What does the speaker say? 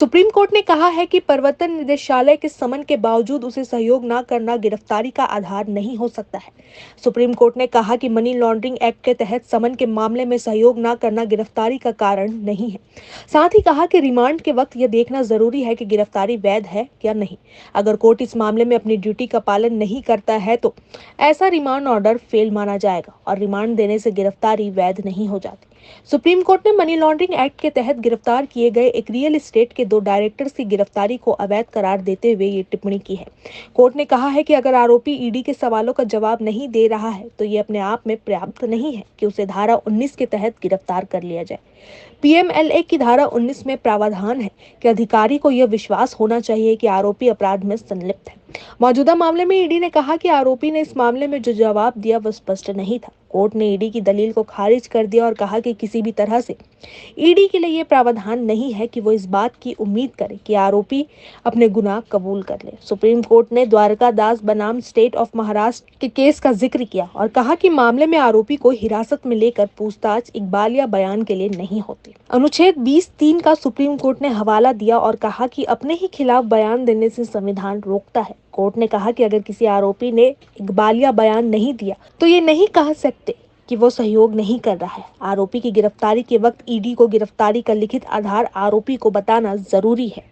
Supreme court ने कहा है कि प्रवर्तन निदेशालय के समन के बावजूद उसे सहयोग न करना गिरफ्तारी का आधार नहीं हो सकता है। सुप्रीम कोर्ट ने कहा कि मनी लॉन्ड्रिंग एक्ट के तहत समन के मामले में सहयोग न करना गिरफ्तारी का कारण नहीं है। साथ ही कहा कि रिमांड के वक्त यह देखना जरूरी है कि गिरफ्तारी वैध है या नहीं। अगर कोर्ट इस मामले में अपनी ड्यूटी का पालन नहीं करता है तो ऐसा रिमांड ऑर्डर फेल माना जाएगा और रिमांड देने से गिरफ्तारी वैध नहीं हो जाती। सुप्रीम कोर्ट ने मनी लॉन्ड्रिंग एक्ट के तहत गिरफ्तार किए गए एक रियल एस्टेट के 2 डायरेक्टर्स की गिरफ्तारी को अवैध करार देते हुए ये टिप्पणी की है। कोर्ट ने कहा है कि अगर आरोपी ईडी के सवालों का जवाब नहीं दे रहा है तो ये अपने आप में पर्याप्त नहीं है कि उसे धारा 19 के तहत गिरफ्तार कर लिया जाए। पीएमएलए की धारा 19 में प्रावधान है कि अधिकारी को यह विश्वास होना चाहिए कि आरोपी अपराध में संलिप्त है। मौजूदा मामले में ईडी ने कहा कि आरोपी ने इस मामले में जो जवाब दिया वह स्पष्ट नहीं था। कोर्ट ने ईडी की दलील को खारिज कर दिया और कहा कि किसी भी तरह से ईडी के लिए यह प्रावधान नहीं है कि वो इस बात की उम्मीद करे कि आरोपी अपने गुनाह कबूल कर ले। सुप्रीम कोर्ट ने द्वारका दास बनाम स्टेट ऑफ महाराष्ट्र के केस का जिक्र किया और कहा कि मामले में आरोपी को हिरासत में लेकर पूछताछ इकबाल या बयान के लिए नहीं होती। अनुच्छेद 20(3) का सुप्रीम कोर्ट ने हवाला दिया और कहा कि अपने ही खिलाफ बयान देने से संविधान रोकता है। कोर्ट ने कहा कि अगर किसी आरोपी ने इकबालिया बयान नहीं दिया तो ये नहीं कह सकते कि वो सहयोग नहीं कर रहा है। आरोपी की गिरफ्तारी के वक्त ईडी को गिरफ्तारी का लिखित आधार आरोपी को बताना जरूरी है।